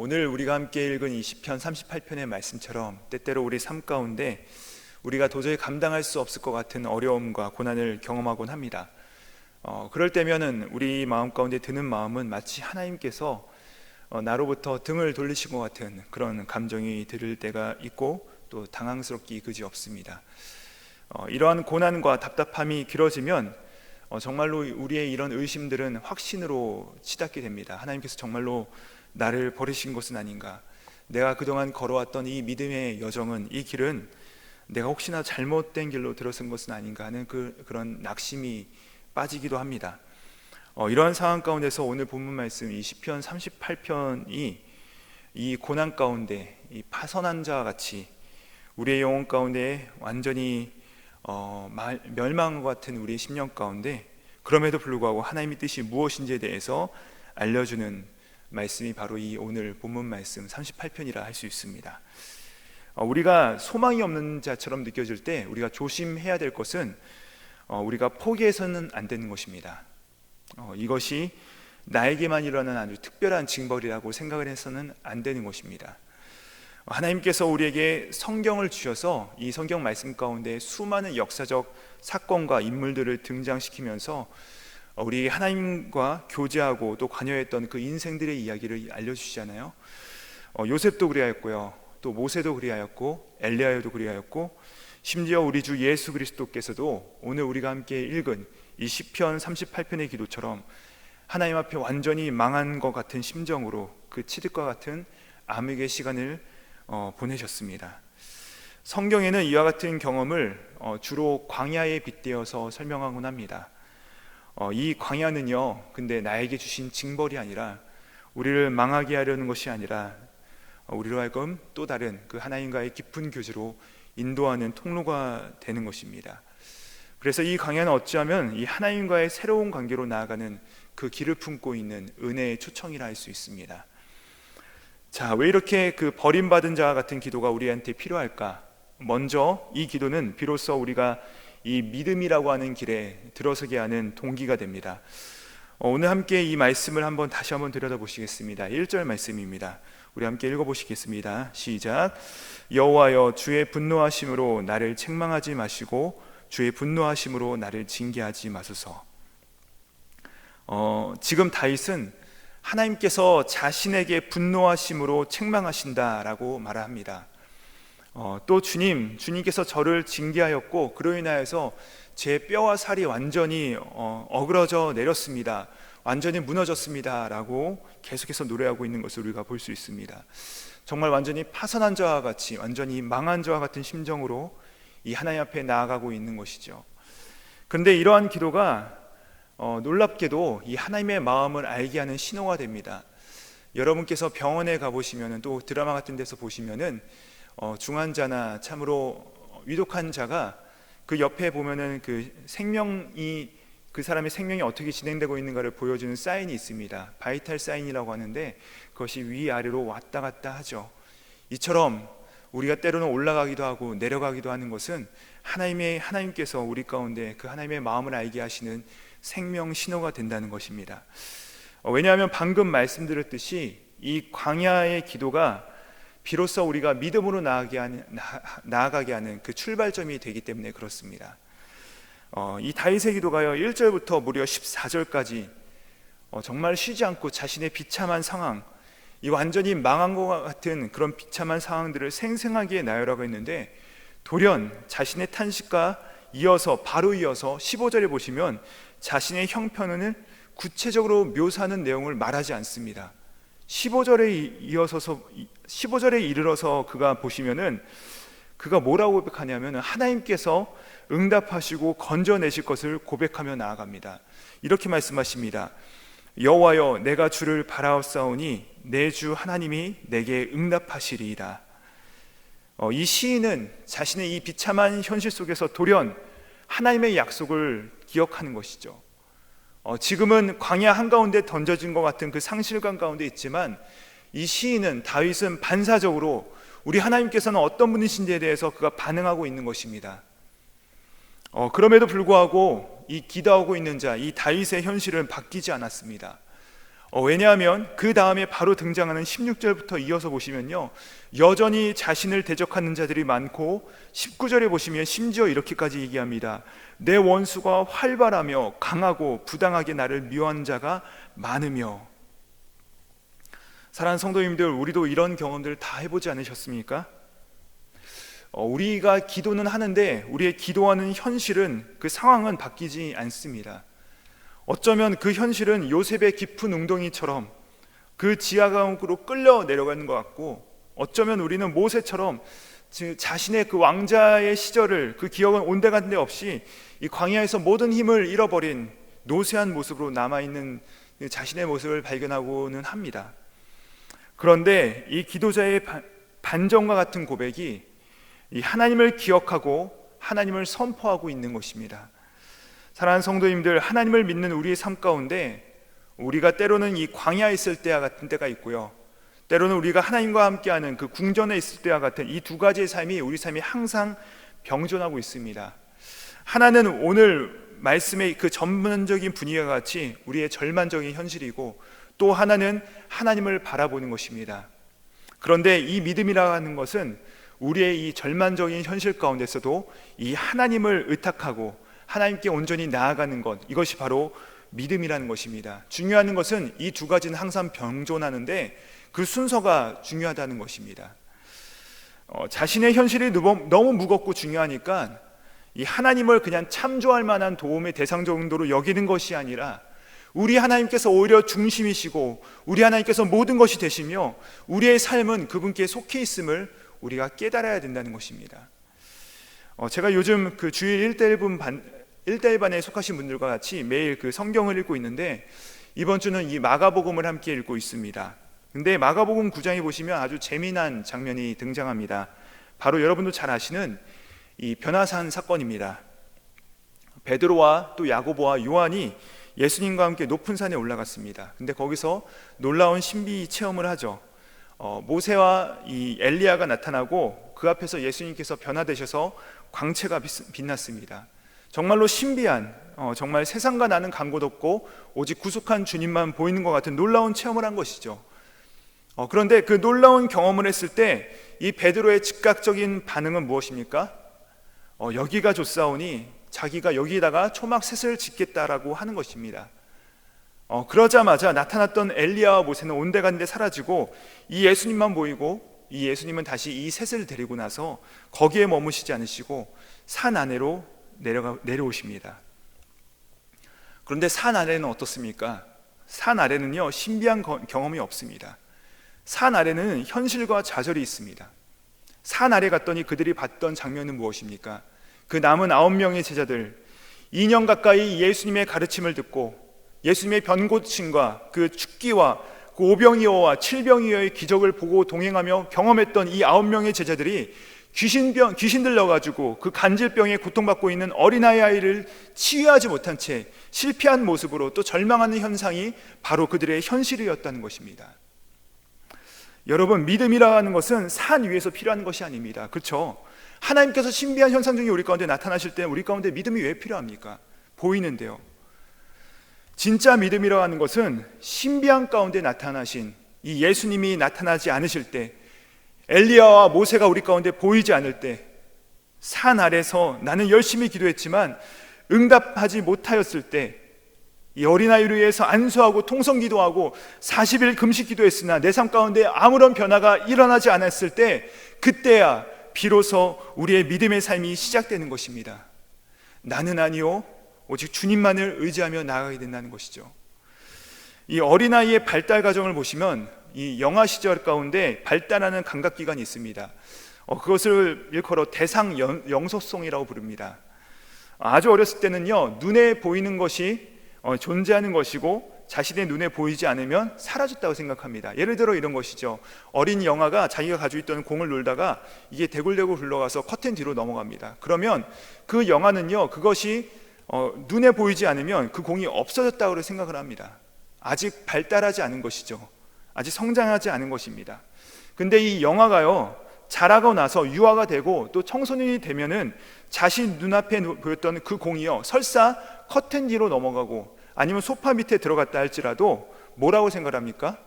오늘 우리가 함께 읽은 이 시편 38편의 말씀처럼 때때로 우리 삶 가운데 우리가 도저히 감당할 수 없을 것 같은 어려움과 고난을 경험하곤 합니다. 그럴 때면은 우리 마음 가운데 드는 마음은 마치 하나님께서 나로부터 등을 돌리신 것 같은 그런 감정이 들 때가 있고 또 당황스럽기 그지없습니다. 이러한 고난과 답답함이 길어지면 정말로 우리의 이런 의심들은 확신으로 치닫게 됩니다. 하나님께서 정말로 나를 버리신 것은 아닌가, 내가 그동안 걸어왔던 이 믿음의 여정은, 이 길은 내가 혹시나 잘못된 길로 들어선 것은 아닌가 하는 그런 낙심이 빠지기도 합니다. 이러한 상황 가운데서 오늘 본문 말씀 이 시편 38편이 이 고난 가운데 이 파선한 자와 같이 우리의 영혼 가운데 완전히 멸망한 것 같은 우리의 심령 가운데 그럼에도 불구하고 하나님의 뜻이 무엇인지에 대해서 알려주는 말씀이 바로 이 오늘 본문 말씀 38편이라 할 수 있습니다. 우리가 소망이 없는 자처럼 느껴질 때 우리가 조심해야 될 것은 우리가 포기해서는 안 되는 것입니다. 이것이 나에게만 일어난 아주 특별한 징벌이라고 생각을 해서는 안 되는 것입니다. 하나님께서 우리에게 성경을 주셔서 이 성경 말씀 가운데 수많은 역사적 사건과 인물들을 등장시키면서 우리 하나님과 교제하고 또 관여했던 그 인생들의 이야기를 알려주시잖아요. 요셉도 그리하였고요, 또 모세도 그리하였고 엘리야도 그리하였고, 심지어 우리 주 예수 그리스도께서도 오늘 우리가 함께 읽은 이 시편 38편의 기도처럼 하나님 앞에 완전히 망한 것 같은 심정으로 그 치듯과 같은 암흑의 시간을 보내셨습니다. 성경에는 이와 같은 경험을 주로 광야에 빗대어서 설명하곤 합니다. 이 광야는요, 근데 나에게 주신 징벌이 아니라, 우리를 망하게 하려는 것이 아니라 우리로 하여금 또 다른 그 하나님과의 깊은 교제로 인도하는 통로가 되는 것입니다. 그래서 이 광야는 어찌하면 이 하나님과의 새로운 관계로 나아가는 그 길을 품고 있는 은혜의 초청이라 할 수 있습니다. 자, 왜 이렇게 그 버림받은 자와 같은 기도가 우리한테 필요할까? 먼저 이 기도는 비로소 우리가 이 믿음이라고 하는 길에 들어서게 하는 동기가 됩니다. 오늘 함께 이 말씀을 다시 한번 들여다보시겠습니다. 1절 말씀입니다. 우리 함께 읽어보시겠습니다. 시작. 여호와여, 주의 분노하심으로 나를 책망하지 마시고 주의 분노하심으로 나를 징계하지 마소서. 지금 다윗은 하나님께서 자신에게 분노하심으로 책망하신다라고 말합니다. 또 주님께서 저를 징계하였고 그로 인하여서 제 뼈와 살이 완전히 어그러져 내렸습니다, 완전히 무너졌습니다 라고 계속해서 노래하고 있는 것을 우리가 볼 수 있습니다. 정말 완전히 파선한 자와 같이, 완전히 망한 자와 같은 심정으로 이 하나님 앞에 나아가고 있는 것이죠. 그런데 이러한 기도가 놀랍게도 이 하나님의 마음을 알게 하는 신호가 됩니다. 여러분께서 병원에 가보시면, 또 드라마 같은 데서 보시면은 중환자나 참으로 위독한 자가 그 옆에 보면은 그 사람의 생명이 어떻게 진행되고 있는가를 보여주는 사인이 있습니다. 바이탈 사인이라고 하는데 그것이 위아래로 왔다 갔다 하죠. 이처럼 우리가 때로는 올라가기도 하고 내려가기도 하는 것은 하나님께서 우리 가운데 그 하나님의 마음을 알게 하시는 생명 신호가 된다는 것입니다. 왜냐하면 방금 말씀드렸듯이 이 광야의 기도가 비로소 우리가 믿음으로 나아가게 하는 그 출발점이 되기 때문에 그렇습니다. 이 다윗의 기도가요, 1절부터 무려 14절까지 정말 쉬지 않고 자신의 비참한 상황, 이 완전히 망한 것 같은 그런 비참한 상황들을 생생하게 나열하고 있는데, 돌연 자신의 탄식과 바로 이어서 15절에 보시면 자신의 형편을 구체적으로 묘사하는 내용을 말하지 않습니다. 15절에 이르러서 그가 보시면은 그가 뭐라고 고백하냐면 하나님께서 응답하시고 건져내실 것을 고백하며 나아갑니다. 이렇게 말씀하십니다. 여호와여, 내가 주를 바라옵사오니 내 주 하나님이 내게 응답하시리이다. 이 시인은 자신의 이 비참한 현실 속에서 돌연 하나님의 약속을 기억하는 것이죠. 지금은 광야 한가운데 던져진 것 같은 그 상실감 가운데 있지만, 이 시인은, 다윗은 반사적으로 우리 하나님께서는 어떤 분이신지에 대해서 그가 반응하고 있는 것입니다. 그럼에도 불구하고 이 기도하고 있는 자, 이 다윗의 현실은 바뀌지 않았습니다. 왜냐하면 그 다음에 바로 등장하는 16절부터 이어서 보시면요, 여전히 자신을 대적하는 자들이 많고 19절에 보시면 심지어 이렇게까지 얘기합니다. 내 원수가 활발하며 강하고 부당하게 나를 미워하는 자가 많으며. 사랑하는 성도님들, 우리도 이런 경험들 다 해보지 않으셨습니까? 우리가 기도는 하는데 우리의 기도하는 현실은, 그 상황은 바뀌지 않습니다. 어쩌면 그 현실은 요셉의 깊은 웅덩이처럼 그 지하 감옥으로 끌려 내려가는 것 같고, 어쩌면 우리는 모세처럼 자신의 그 왕자의 시절을, 그 기억은 온데간데 없이 이 광야에서 모든 힘을 잃어버린 노쇠한 모습으로 남아있는 자신의 모습을 발견하고는 합니다. 그런데 이 기도자의 반전과 같은 고백이 이 하나님을 기억하고 하나님을 선포하고 있는 것입니다. 사랑하는 성도님들, 하나님을 믿는 우리의 삶 가운데 우리가 때로는 이 광야에 있을 때와 같은 때가 있고요, 때로는 우리가 하나님과 함께하는 그 궁전에 있을 때와 같은 이 두 가지의 삶이 우리 삶이 항상 병존하고 있습니다. 하나는 오늘 말씀의 그 전문적인 분위기와 같이 우리의 절망적인 현실이고, 또 하나는 하나님을 바라보는 것입니다. 그런데 이 믿음이라 하는 것은 우리의 이 절망적인 현실 가운데서도 이 하나님을 의탁하고 하나님께 온전히 나아가는 것, 이것이 바로 믿음이라는 것입니다. 중요한 것은 이 두 가지는 항상 병존하는데 그 순서가 중요하다는 것입니다. 자신의 현실이 너무 무겁고 중요하니까 이 하나님을 그냥 참조할 만한 도움의 대상 정도로 여기는 것이 아니라, 우리 하나님께서 오히려 중심이시고 우리 하나님께서 모든 것이 되시며 우리의 삶은 그분께 속해 있음을 우리가 깨달아야 된다는 것입니다. 제가 요즘 그 주일 1대1반에 속하신 분들과 같이 매일 그 성경을 읽고 있는데, 이번 주는 이 마가복음을 함께 읽고 있습니다. 근데 마가복음 9장에 보시면 아주 재미난 장면이 등장합니다. 바로 여러분도 잘 아시는 이 변화산 사건입니다. 베드로와 또 야고보와 요한이 예수님과 함께 높은 산에 올라갔습니다. 근데 거기서 놀라운 신비 체험을 하죠. 모세와 이 엘리야가 나타나고 그 앞에서 예수님께서 변화되셔서 광채가 빛났습니다. 정말로 신비한, 정말 세상과 나는 간 곳 없고 오직 구속한 주님만 보이는 것 같은 놀라운 체험을 한 것이죠. 그런데 그 놀라운 경험을 했을 때 이 베드로의 즉각적인 반응은 무엇입니까? 여기가 좋사오니 자기가 여기다가 초막셋을 짓겠다라고 하는 것입니다. 그러자마자 나타났던 엘리야와 모세는 온데간데 사라지고 이 예수님만 보이고, 이 예수님은 다시 이 셋을 데리고 나서 거기에 머무시지 않으시고 산 아래로 내려오십니다. 그런데 산 아래는 어떻습니까? 산 아래는요, 신비한 경험이 없습니다. 산 아래는 현실과 좌절이 있습니다. 산 아래 갔더니 그들이 봤던 장면은 무엇입니까? 그 남은 9명의 제자들, 2년 가까이 예수님의 가르침을 듣고 예수님의 변고침과 그 죽기와 그 오병이어와 칠병이어의 기적을 보고 동행하며 경험했던 이 9명의 제자들이 귀신 들려가지고 그 간질병에 고통받고 있는 어린아이를 치유하지 못한 채 실패한 모습으로 또 절망하는 현상이 바로 그들의 현실이었다는 것입니다. 여러분, 믿음이라는 것은 산 위에서 필요한 것이 아닙니다. 그렇죠? 하나님께서 신비한 현상 중에 우리 가운데 나타나실 때 우리 가운데 믿음이 왜 필요합니까? 보이는데요. 진짜 믿음이라고 하는 것은 신비한 가운데 나타나신 이 예수님이 나타나지 않으실 때, 엘리야와 모세가 우리 가운데 보이지 않을 때, 산 아래서 나는 열심히 기도했지만 응답하지 못하였을 때, 이 어린아이를 위해서 안수하고 통성기도하고 40일 금식 기도했으나 내 삶 가운데 아무런 변화가 일어나지 않았을 때, 그때야 비로소 우리의 믿음의 삶이 시작되는 것입니다. 나는 아니요 오직 주님만을 의지하며 나아가게 된다는 것이죠. 이 어린아이의 발달 과정을 보시면 이 영아 시절 가운데 발달하는 감각기관이 있습니다. 그것을 일컬어 대상 영속성이라고 부릅니다. 아주 어렸을 때는요, 눈에 보이는 것이 존재하는 것이고 자신의 눈에 보이지 않으면 사라졌다고 생각합니다. 예를 들어 이런 것이죠. 어린 영아가 자기가 가지고 있던 공을 놀다가 이게 대굴대굴 굴러가서 커튼 뒤로 넘어갑니다. 그러면 그 영아는요, 그것이 눈에 보이지 않으면 그 공이 없어졌다고 생각을 합니다. 아직 발달하지 않은 것이죠. 아직 성장하지 않은 것입니다. 근데 이 영아가요, 자라고 나서 유아가 되고 또 청소년이 되면은 자신 눈앞에 보였던 그 공이요, 설사 커튼 뒤로 넘어가고 아니면 소파 밑에 들어갔다 할지라도 뭐라고 생각합니까?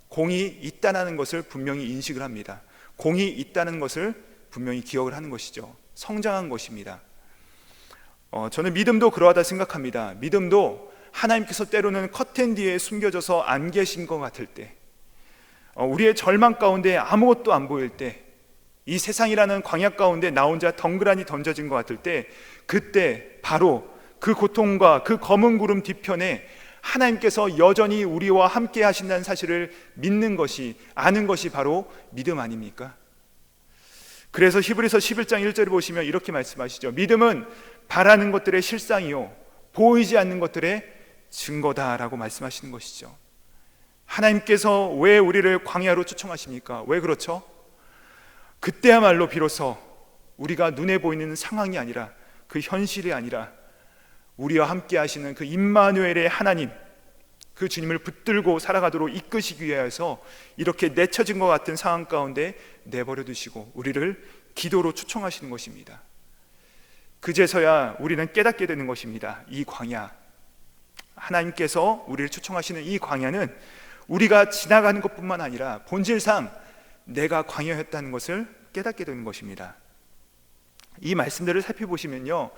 공이 있다는 것을 분명히 인식을 합니다. 공이 있다는 것을 분명히 기억을 하는 것이죠. 성장한 것입니다. 저는 믿음도 그러하다 생각합니다. 믿음도 하나님께서 때로는 커튼 뒤에 숨겨져서 안 계신 것 같을 때, 우리의 절망 가운데 아무것도 안 보일 때, 이 세상이라는 광야 가운데 나 혼자 덩그러니 던져진 것 같을 때, 그때 바로 그 고통과 그 검은 구름 뒤편에 하나님께서 여전히 우리와 함께 하신다는 사실을 믿는 것이, 아는 것이 바로 믿음 아닙니까? 그래서 히브리서 11장 1절을 보시면 이렇게 말씀하시죠. 믿음은 바라는 것들의 실상이요 보이지 않는 것들의 증거다라고 말씀하시는 것이죠. 하나님께서 왜 우리를 광야로 초청하십니까? 왜 그렇죠? 그때야말로 비로소 우리가 눈에 보이는 상황이 아니라, 그 현실이 아니라 우리와 함께 하시는 그 임마누엘의 하나님, 그 주님을 붙들고 살아가도록 이끄시기 위하여서 이렇게 내쳐진 것 같은 상황 가운데 내버려 두시고 우리를 기도로 초청하시는 것입니다. 그제서야 우리는 깨닫게 되는 것입니다. 이 광야, 하나님께서 우리를 초청하시는 이 광야는 우리가 지나가는 것뿐만 아니라 본질상 내가 광야였다는 것을 깨닫게 되는 것입니다. 이 말씀들을 살펴보시면요,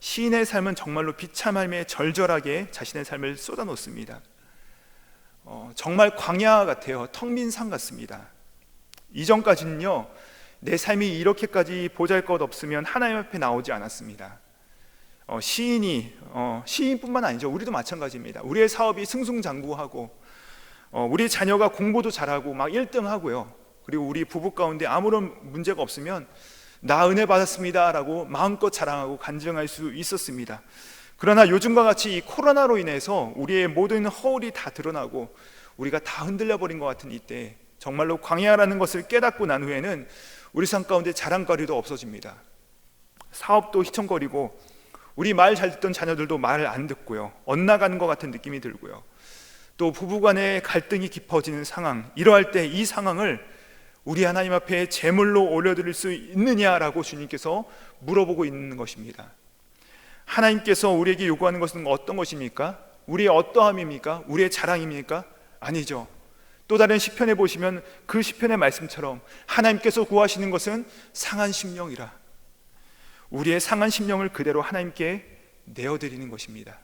시인의 삶은 정말로 비참함에 절절하게 자신의 삶을 쏟아놓습니다. 정말 광야 같아요. 텅 빈 산 같습니다. 이전까지는요, 내 삶이 이렇게까지 보잘것없으면 하나님 앞에 나오지 않았습니다. 시인뿐만 아니죠. 우리도 마찬가지입니다. 우리의 사업이 승승장구하고, 우리 자녀가 공부도 잘하고 막 1등하고요. 그리고 우리 부부 가운데 아무런 문제가 없으면 나 은혜 받았습니다 라고 마음껏 자랑하고 간증할 수 있었습니다. 그러나 요즘과 같이 이 코로나로 인해서 우리의 모든 허울이 다 드러나고 우리가 다 흔들려 버린 것 같은 이때, 정말로 광야라는 것을 깨닫고 난 후에는 우리 삶 가운데 자랑거리도 없어집니다. 사업도 휘청거리고, 우리 말 잘 듣던 자녀들도 말을 안 듣고요, 엇나가는 것 같은 느낌이 들고요, 또 부부간의 갈등이 깊어지는 상황, 이러할 때 이 상황을 우리 하나님 앞에 제물로 올려드릴 수 있느냐라고 주님께서 물어보고 있는 것입니다. 하나님께서 우리에게 요구하는 것은 어떤 것입니까? 우리의 어떠함입니까? 우리의 자랑입니까? 아니죠. 또 다른 시편에 보시면 그 시편의 말씀처럼 하나님께서 구하시는 것은 상한 심령이라, 우리의 상한 심령을 그대로 하나님께 내어드리는 것입니다.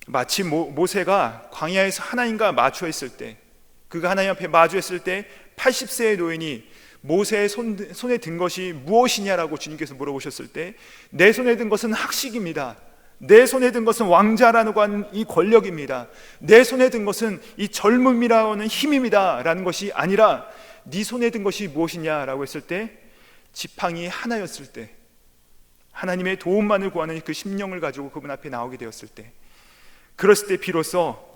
마치 모세가 광야에서 하나님과 마주했을 때, 그가 하나님 앞에 마주했을 때 80세의 노인이 모세의 손에 든 것이 무엇이냐라고 주님께서 물어보셨을 때, 내 손에 든 것은 학식입니다. 내 손에 든 것은 왕자라고 하는 이 권력입니다. 내 손에 든 것은 이 젊음이라고 하는 힘입니다 라는 것이 아니라, 네 손에 든 것이 무엇이냐라고 했을 때, 지팡이 하나였을 때, 하나님의 도움만을 구하는 그 심령을 가지고 그분 앞에 나오게 되었을 때, 그랬을 때 비로소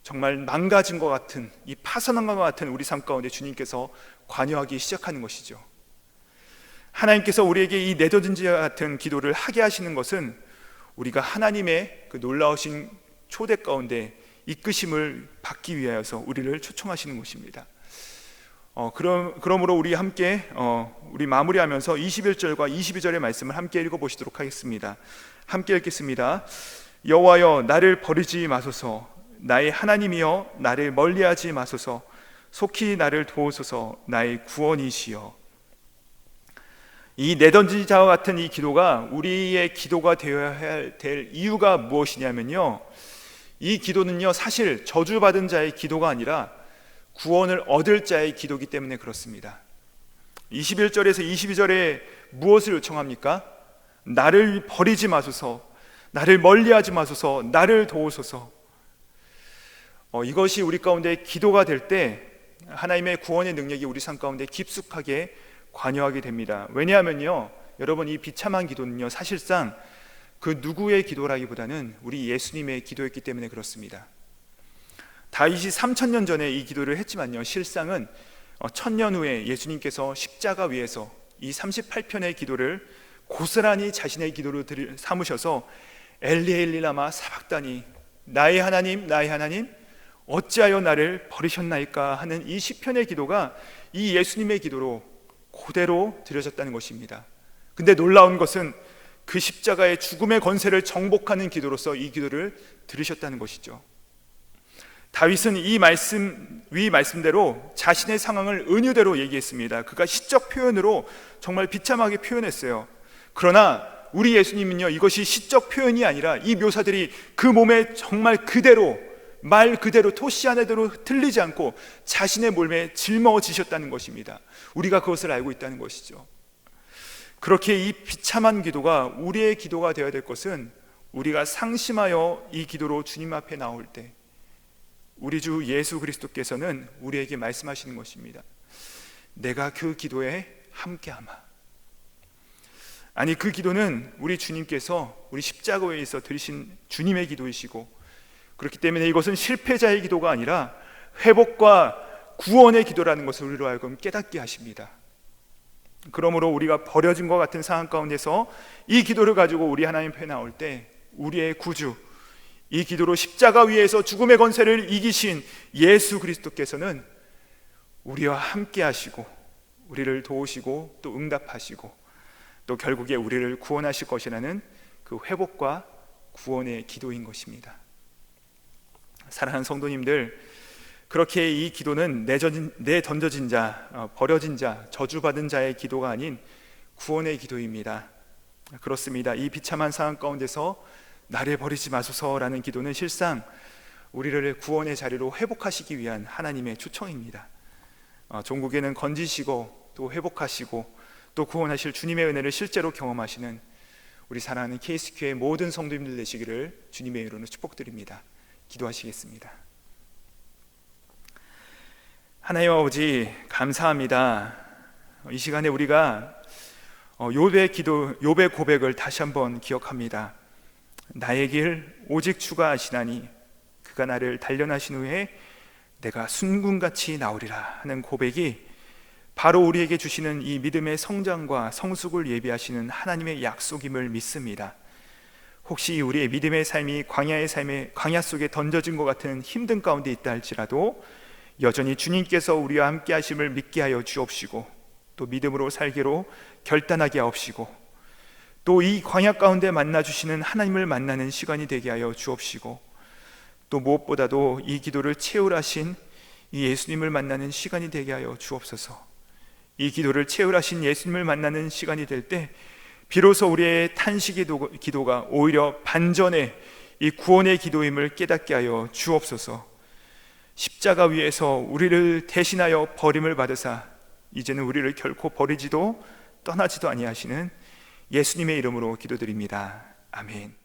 정말 망가진 것 같은, 이 파산한 것 같은 우리 삶 가운데 주님께서 관여하기 시작하는 것이죠. 하나님께서 우리에게 이 내던진 자 같은 기도를 하게 하시는 것은 우리가 하나님의 그 놀라우신 초대 가운데 이끄심을 받기 위하여서 우리를 초청하시는 것입니다. 그러므로 우리 함께 우리 마무리하면서 21절과 22절의 말씀을 함께 읽어보시도록 하겠습니다. 함께 읽겠습니다. 여호와여, 나를 버리지 마소서. 나의 하나님이여, 나를 멀리하지 마소서. 속히 나를 도우소서. 나의 구원이시여. 이 내던진 자와 같은 이 기도가 우리의 기도가 되어야 될 이유가 무엇이냐면요, 이 기도는요, 사실 저주받은 자의 기도가 아니라 구원을 얻을 자의 기도이기 때문에 그렇습니다. 21절에서 22절에 무엇을 요청합니까? 나를 버리지 마소서, 나를 멀리하지 마소서, 나를 도우소서. 이것이 우리 가운데 기도가 될 때 하나님의 구원의 능력이 우리 삶 가운데 깊숙하게 관여하게 됩니다. 왜냐하면요, 여러분, 이 비참한 기도는요, 사실상 그 누구의 기도라기보다는 우리 예수님의 기도였기 때문에 그렇습니다. 다윗이 3000년 전에 이 기도를 했지만요, 실상은 1000년 후에 예수님께서 십자가 위에서 이 38편의 기도를 고스란히 자신의 기도로 삼으셔서 엘리 엘리 라마 사박다니, 나의 하나님 나의 하나님 어찌하여 나를 버리셨나이까 하는 이 시편의 기도가 이 예수님의 기도로 그대로 드려졌다는 것입니다. 근데 놀라운 것은 그 십자가의 죽음의 권세를 정복하는 기도로서 이 기도를 들으셨다는 것이죠. 다윗은 위 말씀대로 자신의 상황을 은유대로 얘기했습니다. 그가 시적 표현으로 정말 비참하게 표현했어요. 그러나 우리 예수님은요, 이것이 시적 표현이 아니라 이 묘사들이 그 몸에 정말 그대로, 말 그대로, 토시하네대로 틀리지 않고 자신의 몸에 짊어지셨다는 것입니다. 우리가 그것을 알고 있다는 것이죠. 그렇게 이 비참한 기도가 우리의 기도가 되어야 될 것은, 우리가 상심하여 이 기도로 주님 앞에 나올 때 우리 주 예수 그리스도께서는 우리에게 말씀하시는 것입니다. 내가 그 기도에 함께하마. 아니, 그 기도는 우리 주님께서 우리 십자가에서 드리신 주님의 기도이시고, 그렇기 때문에 이것은 실패자의 기도가 아니라 회복과 구원의 기도라는 것을 우리로 하여금 깨닫게 하십니다. 그러므로 우리가 버려진 것 같은 상황 가운데서 이 기도를 가지고 우리 하나님 앞에 나올 때, 우리의 구주, 이 기도로 십자가 위에서 죽음의 권세를 이기신 예수 그리스도께서는 우리와 함께 하시고 우리를 도우시고 또 응답하시고 또 결국에 우리를 구원하실 것이라는 그 회복과 구원의 기도인 것입니다. 사랑하는 성도님들, 그렇게 이 기도는 내던져진 자, 버려진 자, 저주받은 자의 기도가 아닌 구원의 기도입니다. 그렇습니다. 이 비참한 상황 가운데서 나를 버리지 마소서라는 기도는 실상 우리를 구원의 자리로 회복하시기 위한 하나님의 초청입니다. 종국에는 건지시고 또 회복하시고 또 구원하실 주님의 은혜를 실제로 경험하시는 우리 사랑하는 KS교회 모든 성도님들 되시기를 주님의 이름으로 축복드립니다. 기도하시겠습니다. 하나님 아버지, 감사합니다. 이 시간에 우리가 욥의 고백을 다시 한번 기억합니다. 나의 길 오직 주가 아시나니 그가 나를 단련하신 후에 내가 순금같이 나오리라 하는 고백이 바로 우리에게 주시는 이 믿음의 성장과 성숙을 예비하시는 하나님의 약속임을 믿습니다. 혹시 우리의 믿음의 삶이 광야의 삶에 광야 속에 던져진 것 같은 힘든 가운데 있다 할지라도 여전히 주님께서 우리와 함께 하심을 믿게 하여 주옵시고 또 믿음으로 살기로 결단하게 하옵시고 또 이 광야 가운데 만나주시는 하나님을 만나는 시간이 되게 하여 주옵시고 또 무엇보다도 이 기도를 채울하신 이 예수님을 만나는 시간이 되게 하여 주옵소서. 이 기도를 채울하신 예수님을 만나는 시간이 될 때 비로소 우리의 탄식 기도가 오히려 반전의 이 구원의 기도임을 깨닫게 하여 주옵소서. 십자가 위에서 우리를 대신하여 버림을 받으사 이제는 우리를 결코 버리지도 떠나지도 아니하시는 예수님의 이름으로 기도드립니다. 아멘.